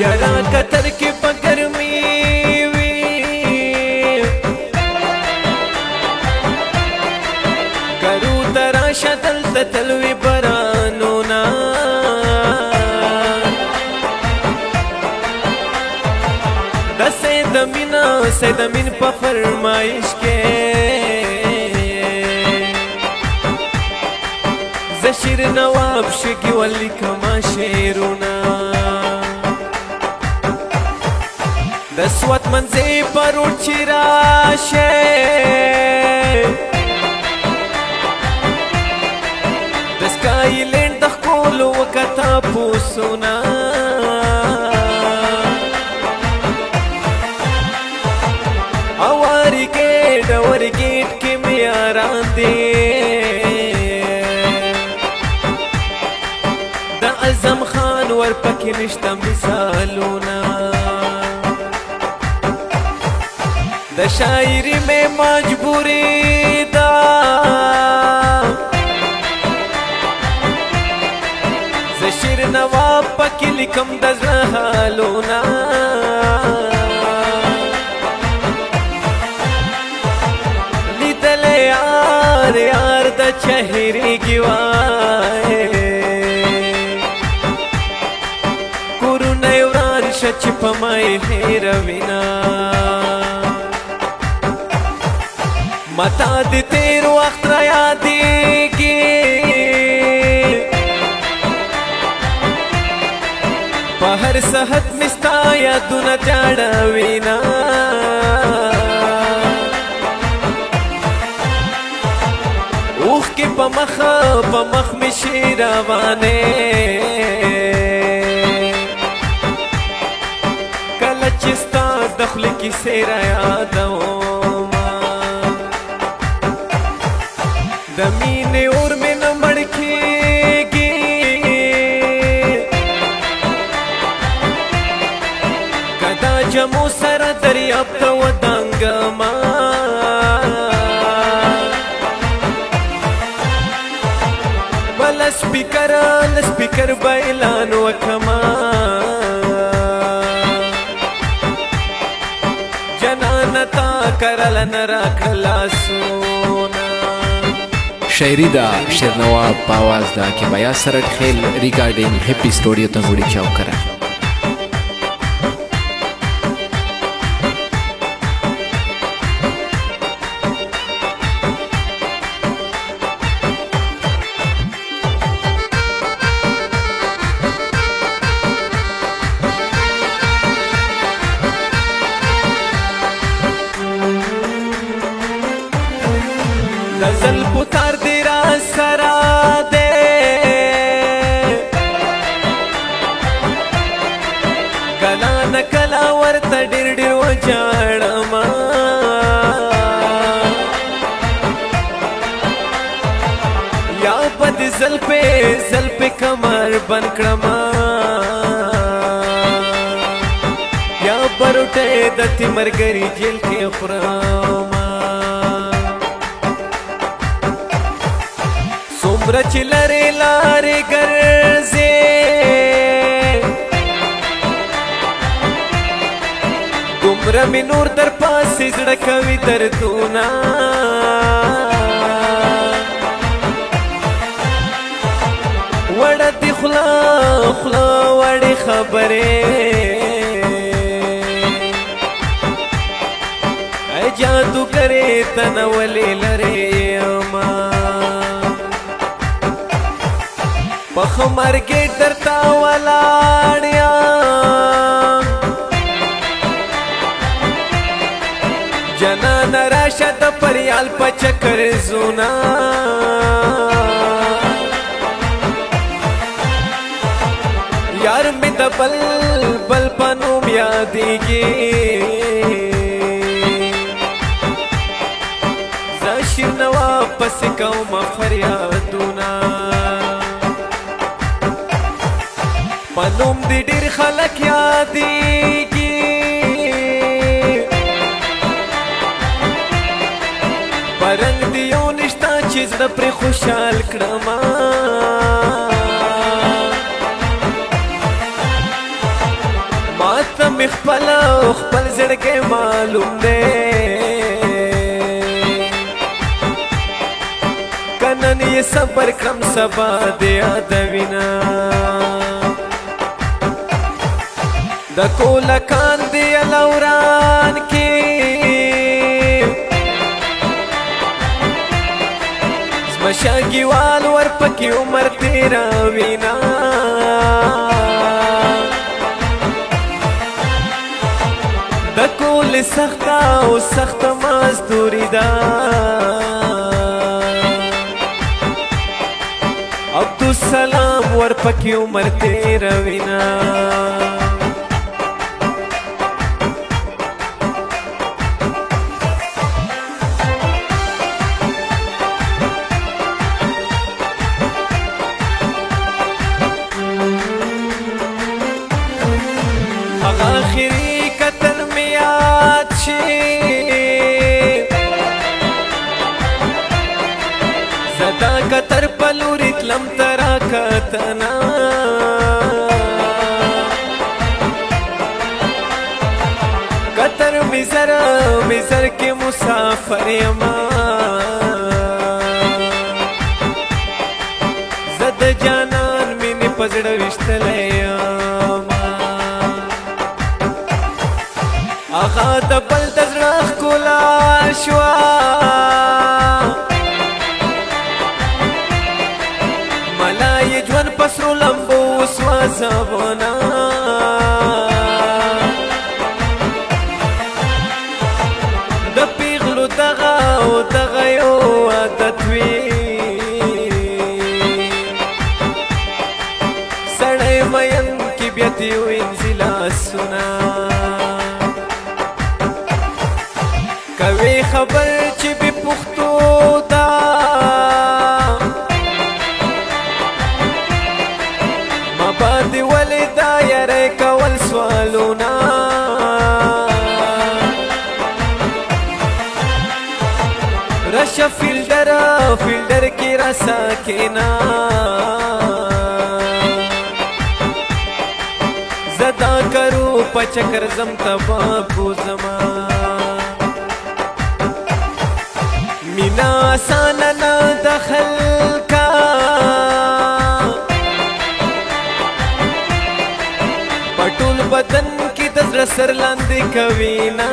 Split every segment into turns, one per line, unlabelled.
یارا قطر کې په ګرمي وي کرو تراشه دلته تلوي بارانونه د سید مین په فرمایش کې زه شیر نواب شګي ولیکما شعرونه د سوات منځې پر روډ چې راشه د سکایلینډ د ښکلو وکتا پوسونه ورګیټ کې مې یاران دي د اعظم خان ورپکې نشته مثالونه د شاعري مې مجبوري ده زه شیر نواب پکې لیکم د زړه حالونه یار د چهرې ګوای کورونه وران شه چې په مای هېروینا متا د تیر وخت را یادېږي په هر صحت مې ستا یادونه جاړوینا اوخ کې په مخ مې شي روانې کله چې ستا د خولې کیسې را یادومه د مینې اور مې نه مړ کېږي که دا جمو سره دریاب ته ودانګمه سپیکر به اعلان وکما جنانه تا کرل نه راکړه لاسونه
شاعري دا شیر نواب په آواز دا کې بیا سرټ خیل ریګارډینګ هپی سټوډیو ته وړي چاو کرا
غزل پتار دی را سرا دے کلا نکلا ورته ډیر ډیر وجاړما یا بد زل په کمر بن کړما یا بروټه د تیمرګری جیل کې خورما څومره چې لرې لارې ګرځې دومره مې نور در پاسې زړه کوي دردونه وړه دې خوله وړې خبرې ای جادوګرې ته نه ولې لرې یما پخ مرګې درته ولاړ یم جنانه راشه د پریال په چکر زونه یار مې د بل په نوم یادېږي زه شیر نواب پسې کومه فریادونه په نوم دې ډېر خلک یادېږي په رنګ دې یو نشته چې زړه پرې خوشحال کړمه خپل او خپل زړګی معلوم دی کنن یې صبر کړم سبا د یادوینه د کولکان دی لوران کې زمشاګیوال ورپکې عمر تېروینه د کول سخته او سخته مزدوري ده عبدالسلام ورپکې عمر تېروینه آخری قتل می یاد شي زدا قطر پلوری تلم ترا کتنا قطر می زر کې مسافر یما زد جانان مینې پزړه وشتلی آغا د بل د زړه ښکلا شوه ملا یې ژوند په سرو لمبو وسوځونه د پیغلو دغه او دغه یو عادت وي سړی مین کې بیا دې وینځي لاسونه کوي خبر چې به پښتو دا ما باندې ولې دا یارې کول سوالونه رشه فیلډر کې را ساکینا زدا کرو پچکر زم تبا کو زما مینا آسان نه دخل کا پټول بدن کې د زړه سر لاندې کوي نه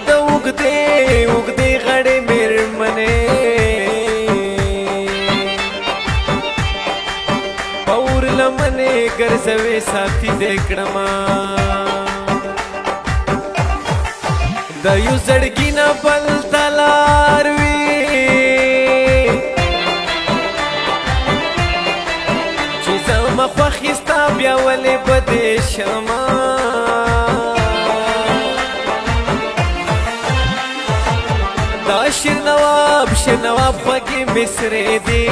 د اوږدې غړې مېرمنې پور لمنې ګرځوي ساتي دې کړما د یو زړګي نه بل تلار وي چې زما خوښې ستا بیا ولې بدې شمه دا شیر نواب خوږې مصرې دي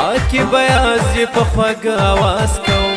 آکې بیاز یې په خوږ اواز کوم